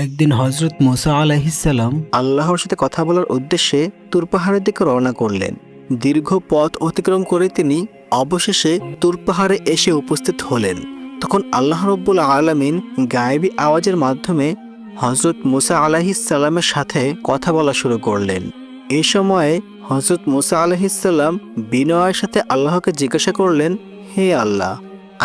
একদিন হজরত মুসা আলাইহিসসালাম আল্লাহর সাথে কথা বলার উদ্দেশ্যে তুর পাহাড়ের দিকে রওনা করলেন। দীর্ঘ পথ অতিক্রম করে তিনি অবশেষে তুর পাহাড়ে এসে উপস্থিত হলেন। তখন আল্লাহ রব্বুল আলামিন গায়েবী আওয়াজের মাধ্যমে হজরত মুসা আলাইহিসসালামের সাথে কথা বলা শুরু করলেন। এই সময়ে হজরত মুসা আলাইহিসসালাম বিনয়ের সাথে আল্লাহকে জিজ্ঞাসা করলেন, হে আল্লাহ,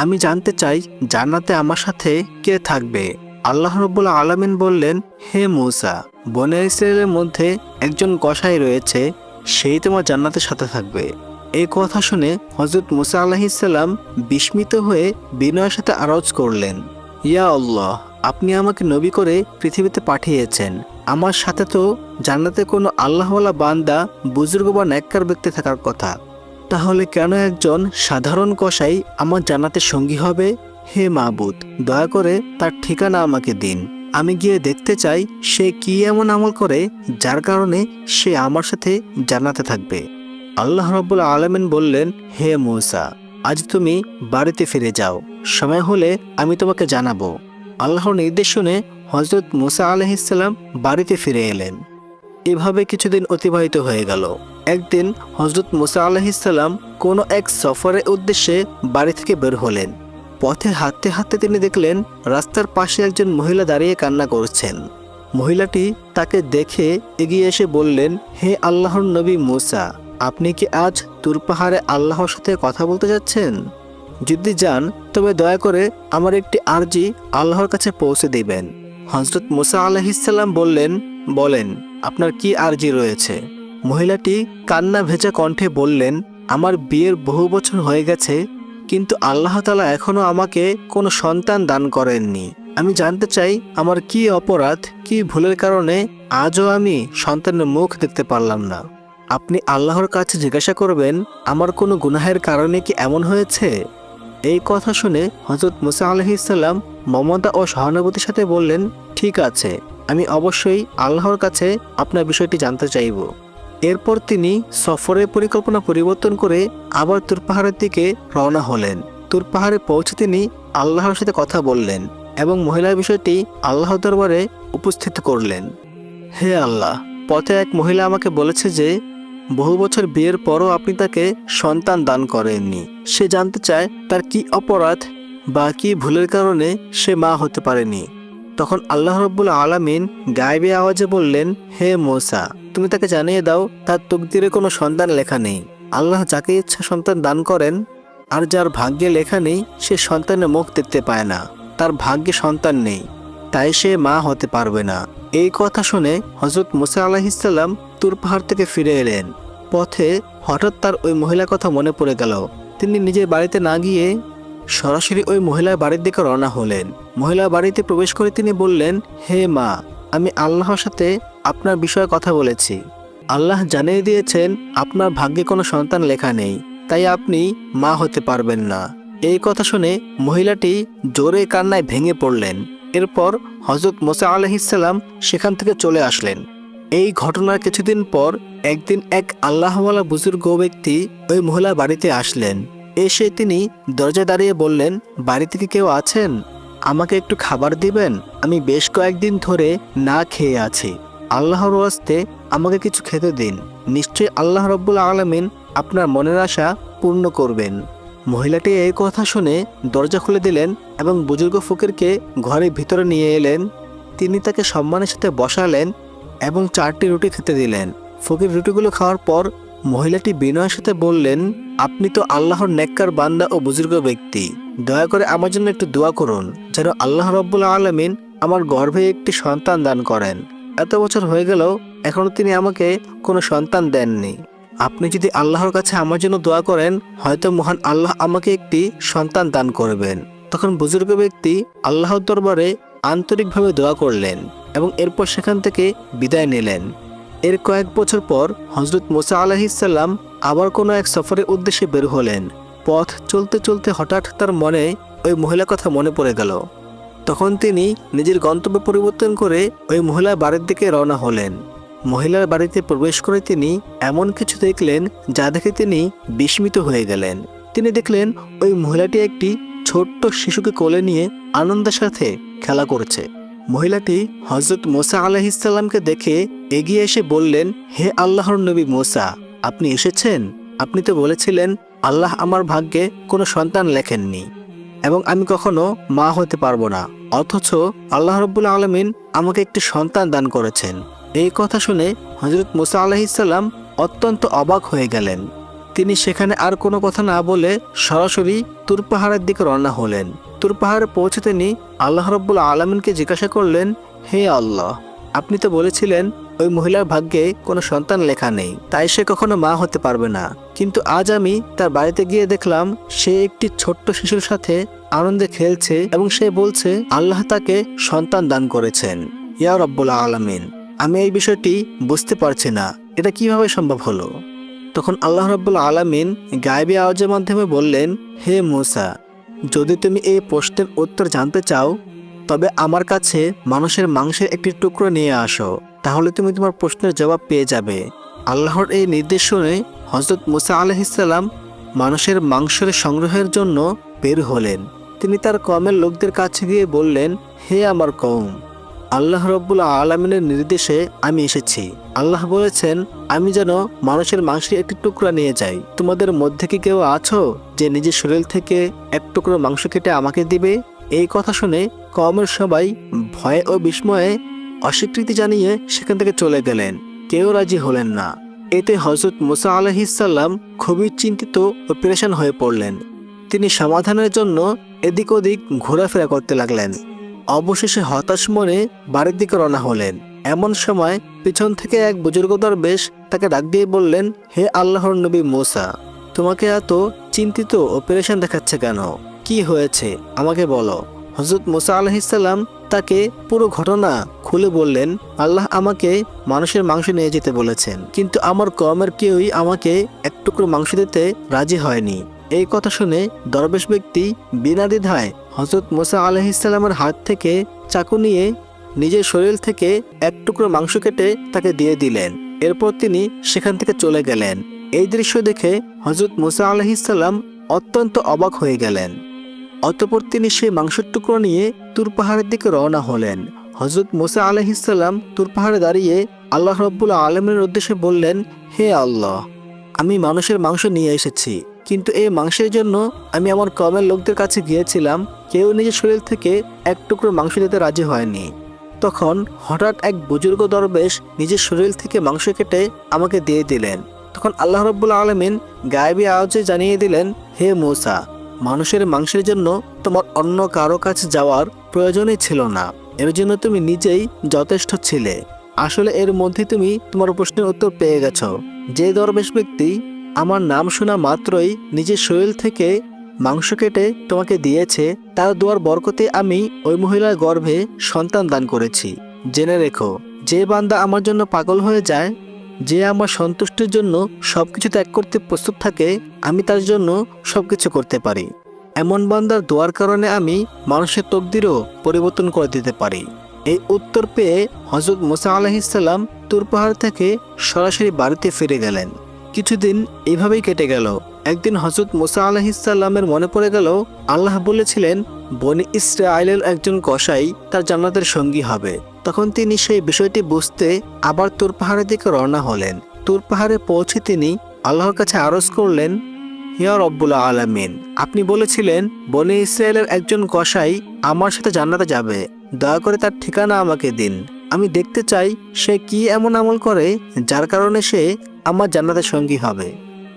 আমি জানতে চাই জান্নাতে আমার সাথে কে থাকবে। আল্লাহ রব্বুল আলামিন বললেন, হে মূসা, বনে ইসরায়েলের মধ্যে একজন কসাই রয়েছে, সেই তোমার জান্নাতের সাথে থাকবে। এই কথা শুনে হযরত মূসা আলাইহিসসালাম বিস্মিত হয়ে বিনয়ের সাথে আরজ করলেন, ইয়া আল্লাহ, আপনি আমাকে নবী করে পৃথিবীতে পাঠিয়েছেন। আমার সাথে তো জান্নাতে কোনো আল্লাহওয়ালা বান্দা, বুজুর্গ বা নেককার ব্যক্তি থাকার কথা। তাহলে কেন একজন সাধারণ কসাই আমার জান্নাতের সঙ্গী হবে? হে মাবুদ, দয়া করে তার ঠিকানা আমাকে দিন। আমি গিয়ে দেখতে চাই সে কি এমন আমল করে যার কারণে সে আমার সাথে জান্নাতে থাকবে। আল্লাহ রাব্বুল আলামিন বললেন, হে মূসা, আজ তুমি বাড়িতে ফিরে যাও, সময় হলে আমি তোমাকে জানাবো। আল্লাহর নির্দেশ শুনে হযরত মূসা আলাইহিসসালাম বাড়িতে ফিরে এলেন। এভাবে কিছুদিন অতিবাহিত হয়ে গেল। একদিন হযরত মূসা আলাইহিসসালাম কোনো এক সফরের উদ্দেশ্যে বাড়ি থেকে বের হলেন। পথে হাঁটতে হাঁটতে তিনি দেখলেন রাস্তার পাশে একজন মহিলা দাঁড়িয়ে কান্না করছেন। মহিলাটি তাকে দেখে এগিয়ে এসে বললেন, হে আল্লাহর নবী মূসা, আপনি কি আজ তুর পাহাড়ে আল্লাহর সাথে কথা বলতে যাচ্ছেন? যদি যান তবে দয়া করে আমার একটি আরজি আল্লাহর কাছে পৌঁছে দিবেন। হযরত মূসা আলাইহিসসালাম বললেন, বলেন, আপনার কি আরজি রয়েছে? মহিলাটি কান্না ভেজা কণ্ঠে বললেন, আমার বিয়ের বহু বছর হয়ে গেছে, কিন্তু আল্লাহ তাআলা এখনো আমাকে কোনো সন্তান দান করেননি। আমি জানতে চাই আমার কি অপরাধ, কি ভুলের কারণে আজও আমি সন্তানের মুখ দেখতে পারলাম না। আপনি আল্লাহর কাছে জিজ্ঞাসা করবেন আমার কোনো গুনাহের কারণে কি এমন হয়েছে? এই কথা শুনে হযরত মূসা আলাইহিসসালাম মমতা ও সহানুভূতির সাথে বললেন, ঠিক আছে, আমি অবশ্যই আল্লাহর কাছে আপনার বিষয়টি জানতে চাইব। এরপর তিনি সফরের পরিকল্পনা পরিবর্তন করে আবার তুর পাহাড়ের দিকে রওনা হলেন। তুর পাহাড়ে পৌঁছে তিনি আল্লাহর সাথে কথা বললেন এবং মহিলার বিষয়টি আল্লাহর দরবারে উপস্থিত করলেন। হে আল্লাহ, পথে এক মহিলা আমাকে বলেছে যে বহু বছর বিয়ের পরও আপনি তাকে সন্তান দান করেননি। সে জানতে চায় তার কি অপরাধ বা কি ভুলের কারণে সে মা হতে পারেনি। তখন আল্লাহ রাব্বুল আলামিন গায়েবী আওয়াজে বললেন, হে মূসা, তুমি তাকে জানিয়ে দাও তার তকদিরে কোনো সন্তান লেখা নেই। আল্লাহ যাকে ইচ্ছা সন্তান দান করেন, আর যার ভাগ্যে লেখা নেই সে সন্তানের মুখ দেখতে পায় না, তার ভাগ্যে সন্তান নেই, তাই সে মা হতে পারবে না। এই কথা শুনে হযরত মূসা আলাইহিসসালাম তুর পাহাড় থেকে ফিরে এলেন। পথে হঠাৎ তার ওই মহিলার কথা মনে পড়ে গেল। তিনি নিজের বাড়িতে না গিয়ে সরাসরি ওই মহিলার বাড়ির দিকে রওনা হলেন। মহিলার বাড়িতে প্রবেশ করে তিনি বললেন, হে মা, আমি আল্লাহর সাথে আপনার বিষয়ে কথা বলেছি। আল্লাহ জানিয়ে দিয়েছেন আপনার ভাগ্যে কোনো সন্তান লেখা নেই, তাই আপনি মা হতে পারবেন না। এই কথা শুনে মহিলাটি জোরে কান্নায় ভেঙে পড়লেন। এরপর হযরত মূসা আলাইহিসসালাম সেখান থেকে চলে আসলেন। এই ঘটনার কিছুদিন পর একদিন এক আল্লাহওয়ালা বুজুর্গ ব্যক্তি ওই মহিলার বাড়িতে আসলেন। এসে তিনি দরজায় দাঁড়িয়ে বললেন, বাড়িতে কি কেউ আছেন? আমাকে একটু খাবার দিবেন? আমি বেশ কয়েকদিন ধরে না খেয়ে আছি। আল্লাহর ওয়াস্তে আমাকে কিছু খেতে দিন। নিশ্চয়ই আল্লাহ রাব্বুল আলামিন আপনার মনের আশা পূর্ণ করবেন। মহিলাটি এই কথা শুনে দরজা খুলে দিলেন এবং বুজুর্গ ফকিরকে ঘরের ভিতরে নিয়ে এলেন। তিনি তাকে সম্মানের সাথে বসালেন এবং 4টি রুটি খেতে দিলেন। ফকির রুটিগুলো খাওয়ার পর মহিলাটি বিনয়ের সাথে বললেন, আপনি তো আল্লাহর নেককার বান্দা ও বুজুর্গ ব্যক্তি, দয়া করে আমার জন্য একটু দোয়া করুন যেন আল্লাহ রাব্বুল আলামিন আমার গর্ভে একটি সন্তান দান করেন। এত বছর হয়ে গেল এখনো তিনি আমাকে কোনো সন্তান দেননি। আপনি যদি আল্লাহর কাছে আমার জন্য দোয়া করেন, হয়তো মহান আল্লাহ আমাকে একটি সন্তান দান করবেন। তখন বুজুর্গ ব্যক্তি আল্লাহর দরবারে আন্তরিকভাবে দোয়া করলেন এবং এরপর সেখান থেকে বিদায় নিলেন। এর কয়েক বছর পর হযরত মূসা আলাইহিসসালাম আবার কোনো এক সফরের উদ্দেশ্যে বের হলেন। পথ চলতে চলতে হঠাৎ তার মনে ওই মহিলার কথা মনে পড়ে গেল। তখন তিনি নিজের গন্তব্য পরিবর্তন করে ওই মহিলার বাড়ির দিকে রওনা হলেন। মহিলার বাড়িতে প্রবেশ করে তিনি এমন কিছু দেখলেন যা দেখে তিনি বিস্মিত হয়ে গেলেন। তিনি দেখলেন ওই মহিলাটি একটি ছোট্ট শিশুকে কোলে নিয়ে আনন্দের সাথে খেলা করছে। মহিলাটি হযরত মুসা আলাইহিসসালামকে দেখে এগিয়ে এসে বললেন, হে আল্লাহর নবী মুসা, আপনি এসেছেন? আপনি তো বলেছিলেন আল্লাহ আমার ভাগ্যে কোনো সন্তান লেখেননি এবং আমি কখনো মা হতে পারবো না, অথচ আল্লাহ রাব্বুল আলামিন আমাকে একটি সন্তান দান করেছেন। এই কথা শুনে হযরত মুসা আলাইহিসসালাম অত্যন্ত অবাক হয়ে গেলেন। তিনি সেখানে আর কোনো কথা না বলে সরাসরি তুর পাহাড়ের দিকে রওনা হলেন। তুর পাহাড়ে পৌঁছে তিনি আল্লাহ রাব্বুল আলামিনকে জিজ্ঞাসা করলেন, হে আল্লাহ, আপনি তো বলেছিলেন ওই মহিলার ভাগ্যে কোনো সন্তান লেখা নেই, তাই সে কখনো মা হতে পারবে না। কিন্তু আজ আমি তার বাড়িতে গিয়ে দেখলাম সে একটি ছোট্ট শিশুর সাথে আনন্দে খেলছে এবং সে বলছে আল্লাহ তাকে সন্তান দান করেছেন। ইয়া রাব্বুল আলামিন, আমি এই বিষয়টি বুঝতে পারছি না, এটা কিভাবে সম্ভব হলো? তখন আল্লাহ রাব্বুল আলামিন গায়েবী আওয়াজের মাধ্যমে বললেন, হে মুসা, যদি তুমি এই প্রশ্নের উত্তর জানতে চাও তবে আমার কাছে মানুষের মাংসের একটি টুকরো নিয়ে আসো, তাহলে তুমি তোমার প্রশ্নের জবাব পেয়ে যাবে। আল্লাহর এই নির্দেশ শুনে হযরত মুসা আলাইহিসসালাম মানুষের মাংসের সংগ্রহের জন্য বের হলেন। তিনি তার কওমের লোকদের কাছে গিয়ে বললেন, হে আমার কওম, আল্লাহ রাব্বুল আলামিনের নির্দেশে আমি এসেছি। আল্লাহ বলেছেন আমি যেন মানুষের মাংসের একটি টুকরা নিয়ে যাই। তোমাদের মধ্যে কি কেউ আছো যে নিজের শরীর থেকে এক টুকরো মাংস কেটে আমাকে দিবে? এই কথা শুনে কওমের সবাই ভয়ে ও বিস্ময়ে অস্বীকৃতি জানিয়ে সেখান থেকে চলে গেলেন। কেউ রাজি হলেন না। এতে হযরত মুসা আলাইহিসসালাম খুবই চিন্তিত ও পেরেশান হয়ে পড়লেন। তিনি সমাধানের জন্য এদিক ওদিক ঘোরাফেরা করতে লাগলেন। অবশেষে হতাশ মনে বাড়ির দিকে রওনা হলেন। এমন সময় পিছন থেকে এক বুজুর্গ দরবেশ তাকে ডাক দিয়ে বললেন, হে আল্লাহর নবী মুসা, তোমাকে এত চিন্তিত ও পেরেশান দেখাচ্ছে কেন? কি হয়েছে আমাকে বলো। হযরত মুসা আলাইহিসসালাম তাকে পুরো ঘটনা খুলে বললেন, আল্লাহ আমাকে মানুষের মাংস নিয়ে যেতে বলেছেন, কিন্তু আমার কওমের কেউই আমাকে এক টুকরো মাংস দিতে রাজি হয়নি। এই কথা শুনে দরবেশ ব্যক্তি বিনা দ্বিধায় হযরত মুসা আলাইহিসসালামের হাত থেকে চাকু নিয়ে নিজের শরীর থেকে এক টুকরো মাংস কেটে তাকে দিয়ে দিলেন। এরপর তিনি সেখান থেকে চলে গেলেন। এই দৃশ্য দেখে হযরত মুসা আলাইহিসসালাম অত্যন্ত অবাক হয়ে গেলেন। অতঃপর তিনি সেই মাংসের টুকরো নিয়ে তুর পাহাড়ের দিকে রওনা হলেন। হযরত মুসা আলাইহিসসালাম তুর পাহাড়ে দাঁড়িয়ে আল্লাহ রাব্বুল আলামিনের উদ্দেশ্যে বললেন, হে আল্লাহ, আমি মানুষের মাংস নিয়ে এসেছি, কিন্তু এই মাংসের জন্য আমি আমার কওমের লোকদের কাছে গিয়েছিলাম, কেউ নিজের শরীর থেকে এক টুকরো মাংস দিতে রাজি হয়নি। তখন হঠাৎ এক বুজুর্গ দরবেশ নিজের শরীর থেকে মাংস কেটে আমাকে দিয়ে দিলেন। তখন আল্লাহ রাব্বুল আলামিন গায়েবী আওয়াজে জানিয়ে দিলেন, হে মুসা, মানুষের মাংসের জন্য তোমার অন্য কারো কাছে যাওয়ার প্রয়োজনই ছিল না, এর জন্য তুমি নিজেই যথেষ্ট ছিলে। আসলে এর মধ্যে তুমি তোমার প্রশ্নের উত্তর পেয়ে গেছো। যে দরবেশ ব্যক্তি আমার নাম শোনা মাত্রই নিজের শরীর থেকে মাংস কেটে তোমাকে দিয়েছে, তার দোয়ার বরকতে আমি ওই মহিলার গর্ভে সন্তান দান করেছি। জেনে রেখো, যে বান্দা আমার জন্য পাগল হয়ে যায়, যে আমার সন্তুষ্টির জন্য সবকিছু ত্যাগ করতে প্রস্তুত থাকে, আমি তার জন্য সবকিছু করতে পারি। এমন বান্দার দোয়ার কারণে আমি মানুষের তকদিরও পরিবর্তন করে দিতে পারি। এই উত্তর পেয়ে হযরত মুসা আলাইহিসসালাম তুর পাহাড় থেকে সরাসরি বাড়িতে ফিরে গেলেন। কিছুদিন এইভাবেই কেটে গেল। একদিন হযরত মুসা আলাইহিসসালামের মনে পড়ে গেল আল্লাহ বলেছিলেন বনি ইসরাঈলের একজন কসাই তার জান্নাতের সঙ্গী হবে। তখন তিনি সেই বিষয়টি বুঝতে আবার তুর পাহাড়ের দিকে রওনা হলেন। তুর পাহাড়ে পৌঁছে তিনি আল্লাহর কাছে আরজ করলেন, ইয়া রব্বুল আলামিন, আপনি বলেছিলেন বনি ইসরাঈলের একজন কসাই আমার সাথে জান্নাতে যাবে, দয়া করে তার ঠিকানা আমাকে দিন। আমি দেখতে চাই সে কি এমন আমল করে যার কারণে সে আমার জান্নাতের সঙ্গী হবে।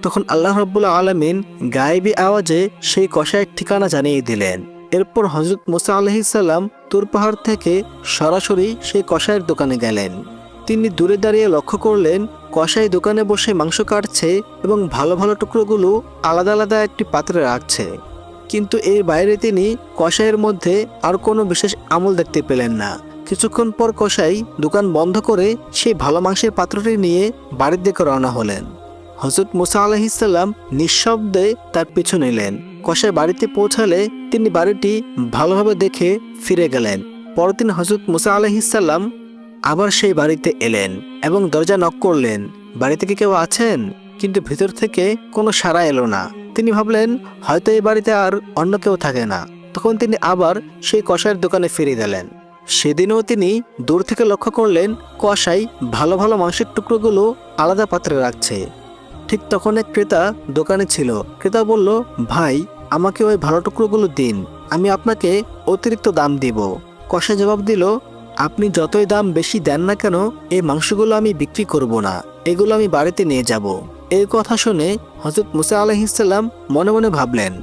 তখন আল্লাহ রাব্বুল আলামিন গায়েবী আওয়াজে সেই কসাইয়ের ঠিকানা জানিয়ে দিলেন। এরপর হযরত মুসা আলাইহিসসালাম তুর পাহাড় থেকে সরাসরি সেই কসাইয়ের দোকানে গেলেন। তিনি দূরে দাঁড়িয়ে লক্ষ্য করলেন কসাই দোকানে বসে মাংস কাটছে এবং ভালো ভালো টুকরোগুলো আলাদা আলাদা একটি পাত্রে রাখছে। কিন্তু এর বাইরে তিনি কসাইয়ের মধ্যে আর কোনো বিশেষ আমল দেখতে পেলেন না। কিছুক্ষণ পর কসাই দোকান বন্ধ করে সেই ভালো মাংসের পাত্রটি নিয়ে বাড়ির দিকে রওনা হলেন। হযরত মুসা আলাইহিসসালাম নিঃশব্দে তার পিছু নিলেন। কসাই বাড়িতে পৌঁছালে তিনি বাড়িটি ভালোভাবে দেখে ফিরে গেলেন। পরদিন হযরত মুসা আলাইহিসসালাম আবার সেই বাড়িতে এলেন এবং দরজা নক করলেন, বাড়িতে কি কেউ আছেন? কিন্তু ভিতর থেকে কোনো সাড়া এলো না। তিনি ভাবলেন হয়তো এই বাড়িতে আর অন্য কেউ থাকে না। তখন তিনি আবার সেই কসাইয়ের দোকানে ফিরে গেলেন। সেদিনও তিনি দূর থেকে লক্ষ্য করলেন কসাই ভালো ভালো মাংসের টুকরোগুলো আলাদা পাত্রে রাখছে। ঠিক তখন এক ক্রেতা দোকানে ছিল। ক্রেতা বলল, ভাই, আমাকে ওই ভালো টুকরোগুলো দিন, আমি আপনাকে অতিরিক্ত দাম দিব। কসাই জবাব দিল, আপনি যতই দাম বেশি দেন না কেন, এই মাংসগুলো আমি বিক্রি করব না, এগুলো আমি বাড়িতে নিয়ে যাব। এই কথা শুনে হযরত মুসা আলাইহিসসালাম মনে মনে ভাবলেন,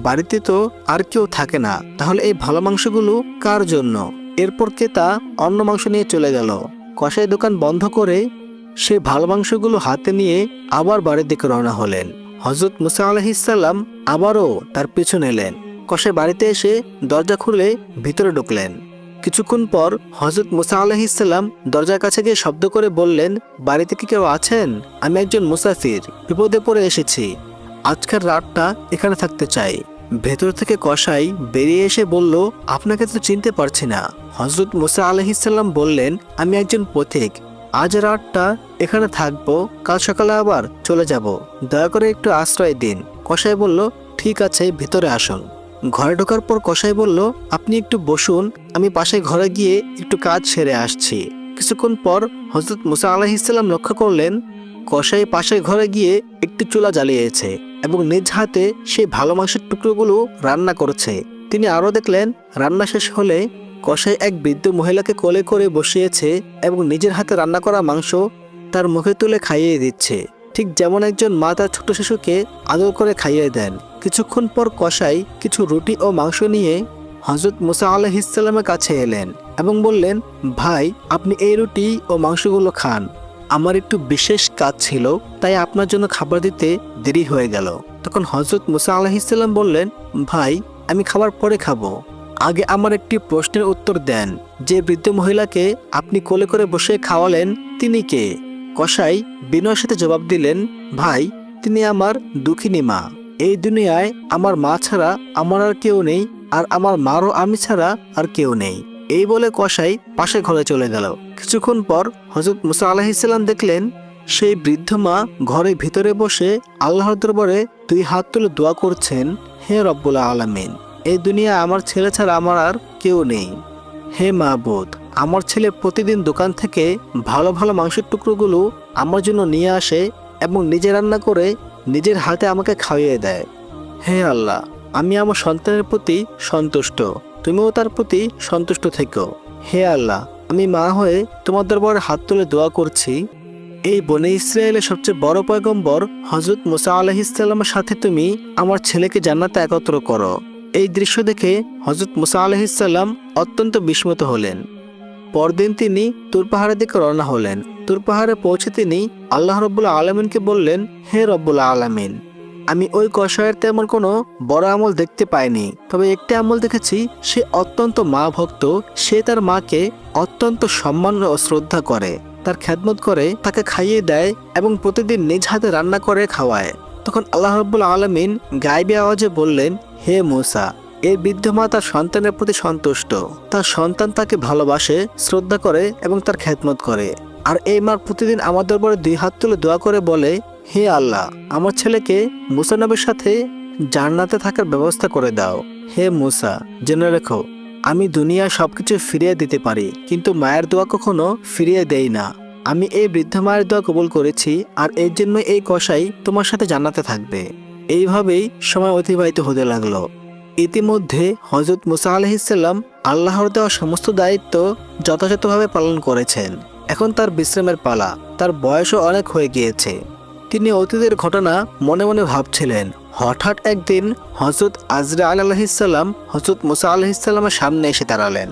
বাড়িতে তো আর কেউ থাকে না, তাহলে এই ভালো মাংসগুলো কার জন্য? এরপর ক্রেতা অন্য মাংস নিয়ে চলে গেল। কসাই দোকান বন্ধ করে সে ভালো মাংসগুলো হাতে নিয়ে আবার বাড়ির দিকে রওনা হলেন। হযরত মুসা আলাইহিসসালাম আবারও তার পিছনে এলেন। কসাই বাড়িতে এসে দরজা খুলে ভিতরে ঢুকলেন। কিছুক্ষণ পর হযরত মুসা আলাইহিসসালাম দরজার কাছে গিয়ে শব্দ করে বললেন, বাড়িতে কি কেউ আছেন? আমি একজন মুসাফির, বিপদে পড়ে এসেছি, আজকের রাতটা এখানে থাকতে চাই। ভেতর থেকে কসাই বেরিয়ে এসে বলল, আপনাকে তো চিনতে পারছি না। হযরত মুসা আলাইহিসসালাম বললেন, আমি একজন পথিক, আজ রাতটা এখানে থাকবো, কাল সকালে আবার চলে যাব, দয়া করে একটু আশ্রয় দিন। কসাই বলল, ঠিক আছে, ভিতরে আসুন। ঘরে ঢোকার পর কসাই বলল, আপনি একটু বসুন, আমি পাশে ঘরে গিয়ে একটু কাজ সেরে আসছি। কিছুক্ষণ পর হযরত মুসা আলাইহিসসালাম লক্ষ্য করলেন কসাই পাশের ঘরে গিয়ে একটি চুলা জ্বালিয়েছে এবং নিজ হাতে সেই ভালো মাংসের টুকরোগুলো রান্না করছে। তিনি আরও দেখলেন রান্না শেষ হলে কসাই এক বৃদ্ধ মহিলাকে কোলে করে বসিয়েছে এবং নিজের হাতে রান্না করা মাংস তার মুখে তুলে খাইয়ে দিচ্ছে, ঠিক যেমন একজন মা তার ছোট শিশুকে আদর করে খাইয়ে দেন। কিছুক্ষণ পর কসাই কিছু রুটি ও মাংস নিয়ে হযরত মুসা আলাইহিসসালামের কাছে এলেন এবং বললেন, ভাই, আপনি এই রুটি ও মাংসগুলো খান, আমার একটু বিশেষ কাজ ছিল, তাই আপনার জন্য খাবার দিতে দেরি হয়ে গেল। তখন হযরত মুসা আলাইহিসসালাম বললেন, ভাই, আমি খাবার পরে খাবো, আগে আমার একটি প্রশ্নের উত্তর দেন, যে বৃদ্ধ মহিলাকে আপনি কোলে করে বসে খাওয়ালেন তিনি কে? কসাই বিনয়ের সাথে জবাব দিলেন, ভাই, তিনি আমার দুঃখিনী মা। এই দুনিয়ায় আমার মা ছাড়া আমার আর কেউ নেই, আর আমার মারও আমি ছাড়া আর কেউ নেই। এই বলে কসাই পাশে ঘরে চলে গেল। কিছুক্ষণ পর হযরত মুসা আলাইহিসসালাম দেখলেন সেই বৃদ্ধ মা ঘরের ভিতরে বসে আল্লাহর দরবারে দুই হাত তুলে দোয়া করছেন, হে রব্বুল আলামিন, এই দুনিয়ায় আমার ছেলে ছাড়া আমার আর কেউ নেই। হে মাবুদ, আমার ছেলে প্রতিদিন দোকান থেকে ভালো ভালো মাংসের টুকরোগুলো আমার জন্য নিয়ে আসে এবং নিজে রান্না করে নিজের হাতে আমাকে খাইয়ে দেয়। হে আল্লাহ, আমি আমার সন্তানের প্রতি সন্তুষ্ট, তুমিও তার প্রতি সন্তুষ্ট থেকো। হে আল্লাহ, আমি মা হয়ে তোমার দরবারে হাত তুলে দোয়া করছি, এই বনে ইসরায়েলের সবচেয়ে বড় পয়গম্বর হযরত মুসা আলাইহিসসালামের সাথে তুমি আমার ছেলেকে জান্নাতে একত্র করো। এই দৃশ্য দেখে হযরত মুসা আলাইহিসসালাম অত্যন্ত বিস্মিত হলেন। পরদিন তিনি তুর পাহাড়ের দিকে রওনা হলেন। তুর পাহাড়ে পৌঁছে তিনি আল্লাহ রব্বুল আলামিনকে বললেন, হে রব্বুল আলামিন, আমি ওই কসাইয়ের তেমন কোনো বড় আমল দেখতে পাইনি, তবে একটি আমল দেখেছি, সে অত্যন্ত মা ভক্ত, সে তার মাকে অত্যন্ত সম্মান ও শ্রদ্ধা করে, তার খেদমত করে, তাকে খাইয়ে দেয় এবং প্রতিদিন নিজ হাতে রান্না করে খাওয়ায়। তখন আল্লাহ রব্বুল আলামিন গায়েবী আওয়াজে বললেন, হে মুসা, এই বৃদ্ধ মা তার সন্তানের প্রতি সন্তুষ্ট, তার সন্তান তাকে ভালোবাসে, শ্রদ্ধা করে এবং তার খেদমত করে। আর এই মা প্রতিদিন আমার দরবারে দুই হাত তুলে দোয়া করে বলে, হে আল্লাহ, আমার ছেলেকে মুসা নবীর সাথে জান্নাতে থাকার ব্যবস্থা করে দাও। হে মুসা, জেনে রেখো, আমি দুনিয়ায় সবকিছু ফিরিয়ে দিতে পারি, কিন্তু মায়ের দোয়া কখনো ফিরিয়ে দেই না। আমি এই বৃদ্ধ মায়ের দোয়া কবুল করেছি, আর এর জন্য এই কসাই তোমার সাথে জান্নাতে থাকবে। এইভাবেই সময় অতিবাহিত হতে লাগলো। ইতিমধ্যে হযরত মুসা আলাইহিসসালাম আল্লাহর দেওয়া সমস্ত দায়িত্ব যথাযথভাবে পালন করেছেন। এখন তার বিশ্রামের পালা। তার বয়সও অনেক হয়ে গিয়েছে। তিনি অতীতের ঘটনা মনে মনে ভাবছিলেন। হঠাৎ একদিন হযরত আজরাইল আলাইহিসসালাম হযরত মুসা আলাইহিসসালামের সামনে এসে দাঁড়ালেন।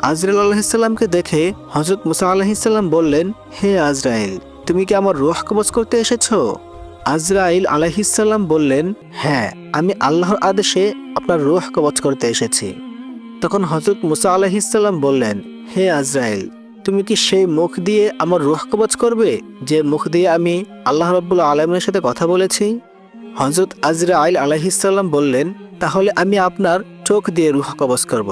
আজরাইল আলাইহিসসালামকে দেখে হযরত মুসা আলাইহিসসালাম বললেন, হে আজরাইল, তুমি কি আমার রূহ কবজ করতে এসেছো? আজরাইল আলাইহিসসালাম বললেন, হ্যাঁ, আমি আল্লাহর আদেশে আপনার রূহ কবজ করতে এসেছি। তখন হযরত মুসা আলাইহিসসালাম বললেন, হে আজরাইল, তুমি কি সেই মুখ দিয়ে আমার রূহ কবজ করবে যে মুখ দিয়ে আমি আল্লাহ রাব্বুল আলামিনের সাথে কথা বলেছি? হযরত আজরাইল আলাইহিসসালাম বললেন, তাহলে আমি আপনার চোখ দিয়ে রূহ কবজ করব।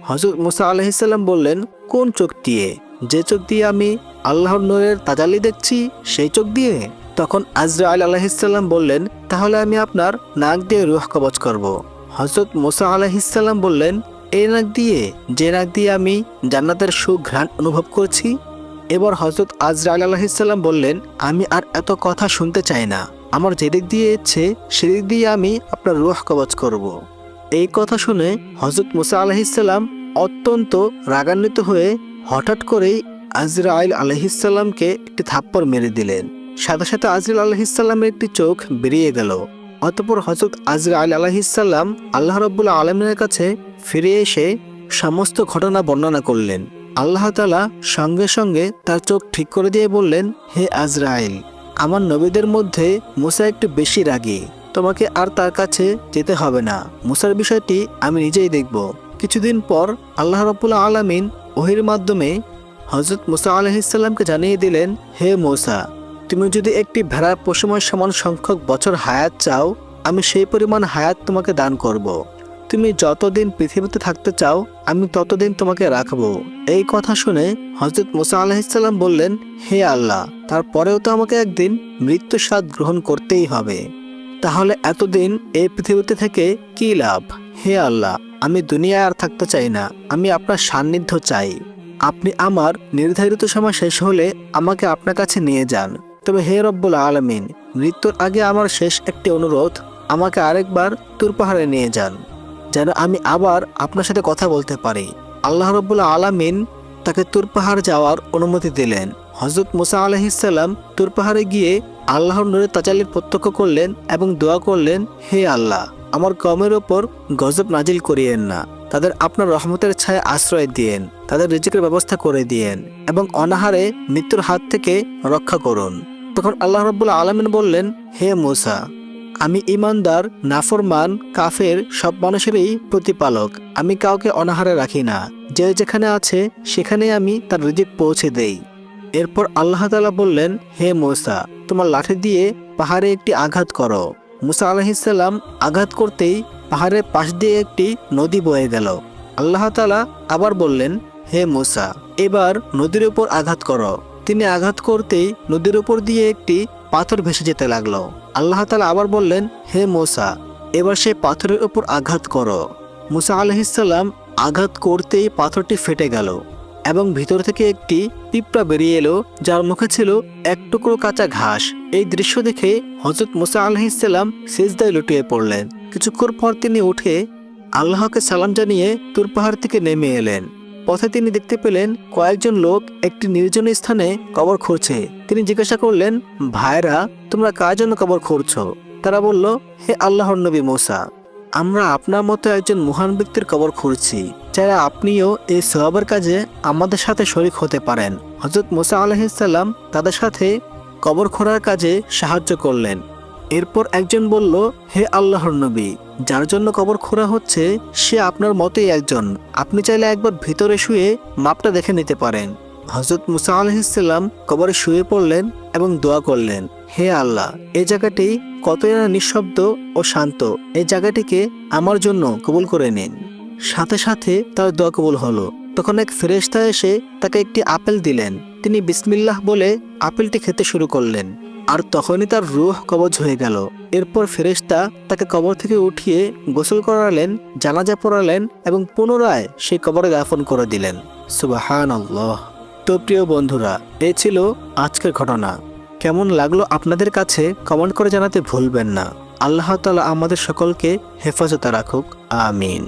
হযরত মুসা আলাইহিসসালাম বললেন, কোন চোখ দিয়ে? যে চোখ দিয়ে আমি আল্লাহর নূরের তাজাল্লি দেখছি সেই চোখ দিয়ে? তখন আজরাইল আলাইহিসসালাম বললেন, তাহলে আমি আপনার নাক দিয়ে রূহ কবজ করব। হযরত মুসা আলাইহিসসালাম বললেন, এই নাক দিয়ে, যে নাক দিয়ে আমি জান্নাতের সুঘ্রাণ অনুভব করছি। এবার হযরত আজরাইল আলাইহিসসালাম বললেন, আমি আর এত কথা শুনতে চাই না। আমার যেদিক দিয়ে ইচ্ছে সেদিক দিয়ে আমি আপনার রূহ কবজ করব। এই কথা শুনে হযরত মুসা আলাইহিসসালাম অত্যন্ত রাগান্বিত হয়ে হঠাৎ করেই আজরাইল আলাইহিসসালামকে একটি থাপ্পড় মেরে দিলেন। সাথে সাথে আজরাইল আলাইহিসসালামের একটি চোখ বেরিয়ে গেল। অতঃপর হযরত আজরাইল আলাইহিসসালাম আল্লাহ রাব্বুল আলামিনের কাছে ফিরে এসে সমস্ত ঘটনা বর্ণনা করলেন। আল্লাহ তাআলা সঙ্গে সঙ্গে তার চোখ ঠিক করে দিয়ে বললেন, হে আজরাইল, আমার নবীদের মধ্যে মুসা একটু বেশি রাগী, তোমাকে আর তার কাছে যেতে হবে না। মুসার বিষয়টি আমি নিজেই দেখব। কিছুদিন পর আল্লাহ রাব্বুল আলামিন ওহীর মাধ্যমে হযরত মুসা আলাইহিসসালামকে জানিয়ে দিলেন, হে মুসা, তুমি যদি একটি ভেড়ার পশুময় সমান সংখ্যক বছর হায়াত চাও, আমি সেই পরিমাণ হায়াত তোমাকে দান করব। তুমি যতদিন পৃথিবীতে থাকতে চাও আমি ততদিন তোমাকে রাখব। এই কথা শুনে হযরত মুসা আলাইহিসসালাম বললেন, হে আল্লাহ, তারপরেও তো আমাকে একদিন মৃত্যু স্বাদ গ্রহণ করতেই হবে। তাহলে এতদিন এই পৃথিবীতে থেকে কি লাভ? হে আল্লাহ, আমি দুনিয়ায় আর থাকতে চাই না, আমি আপনার সান্নিধ্য চাই। আপনি আমার নির্ধারিত সময় শেষ হলে আমাকে আপনার কাছে নিয়ে যান। তবে হে রব্বুল আলামিন, মৃত্যুর আগে আমার শেষ একটি অনুরোধ, আমাকে আরেকবার তুর পাহাড়ে নিয়ে যান, যেন আমি আবার আপনার সাথে কথা বলতে পারি। আল্লাহ রাব্বুল আলামিন তাকে তুর পাহাড় যাওয়ার অনুমতি দিলেন। হযরত মুসা আলাইহিসসালাম তুর পাহাড়ে গিয়ে আল্লাহর নূরের তাজাল্লি প্রত্যক্ষ করলেন এবং দোয়া করলেন, হে আল্লাহ, আমার কওমের ওপর গজব নাজিল করিয়েন না, তাদের আপনার রহমতের ছায়া আশ্রয় দিয়েন, তাদের রিজিকের ব্যবস্থা করে দিয়েন এবং অনাহারে মৃত্যুর হাত থেকে রক্ষা করুন। তখন আল্লাহ রাব্বুল আলামিন বললেন, হে মুসা, আমি ঈমানদার, নাফরমান, কাফের সব মানুষেরই প্রতিপালক। আমি কাউকে অনাহারে রাখি না, যে যেখানে আছে সেখানে আমি তার রিজিক পৌঁছে দেই। এরপর আল্লাহ তাআলা বললেন, হে মুসা, তোমার লাঠি দিয়ে পাহাড়ে একটি আঘাত করো। মুসা আলাইহিসসালাম আঘাত করতেই পাহাড়ের পাশ দিয়ে একটি নদী বয়ে গেল। আল্লাহ তাআলা আবার বললেন, হে মুসা, এবার নদীর উপর আঘাত করো। তিনি আঘাত করতেই নদীর উপর দিয়ে একটি পাথর ভেসে যেতে লাগলো। আল্লাহ তাআলা আবার বললেন, হে মুসা, এবার সেই পাথরের উপর আঘাত করো। মুসা আলাইহিসসালাম আঘাত করতেই পাথরটি ফেটে গেল এবং ভিতর থেকে একটি পিঁপড়া বেরিয়ে এলো, যার মুখে ছিল এক টুকরো কাঁচা ঘাস। এই দৃশ্য দেখে হযরত মুসা আলাইহিসসালাম সিজদায় লুটিয়ে পড়লেন। কিছুক্ষণ পর তিনি উঠে আল্লাহকে সালাম জানিয়ে তুর পাহাড় থেকে নেমে এলেন। পথে তিনি দেখতে পেলেন কয়েকজন লোক একটি নির্জন স্থানে কবর খুঁড়ছে। তিনি জিজ্ঞাসা করলেন, ভাইরা, তোমরা কার জন্য কবর খুঁড়ছো? তারা বলল, হে আল্লাহর নবী মুসা, আমরা আপনার মতো একজন মহান ব্যক্তির কবর খুঁড়ছি, যারা আপনিও এই সওয়াবের কাজে আমাদের সাথে শরীক হতে পারেন। হযরত মুসা আলাইহিসসালাম তাদের সাথে কবর খোঁড়ার কাজে সাহায্য করলেন। এরপর একজন বলল, হে আল্লাহর নবী, যার জন্য কবর খোঁড়া হচ্ছে সে আপনার মতোই একজন, আপনি চাইলে একবার ভিতরে শুয়ে মাপটা দেখে নিতে পারেন। হযরত মুসা আলাইহিসসালাম কবরে শুয়ে পড়লেন এবং দোয়া করলেন, হে আল্লাহ, এই জায়গাটি কতই না নিঃশব্দ ও শান্ত, এই জায়গাটিকে আমার জন্য কবুল করে নিন। সাথে সাথে তার দোয়া কবুল হলো। তখন এক ফেরেশতা এসে তাকে একটি আপেল দিলেন। তিনি বিসমিল্লাহ বলে আপেলটি খেতে শুরু করলেন, আর তখনই তার রূহ কবজ হয়ে গেল। এরপর ফেরেশতা তাকে কবর থেকে উঠিয়ে গোসল করালেন, জানাজা পড়ালেন এবং পুনরায় সেই কবরে দাফন করে দিলেন। সুবহানাল্লাহ। তো প্রিয় বন্ধুরা, এই ছিল আজকের ঘটনা। কেমন লাগলো আপনাদের কাছে কমেন্ট করে জানাতে ভুলবেন না। আল্লাহ তাআলা আমাদের সকলকে হেফাজতে রাখুক। আমিন।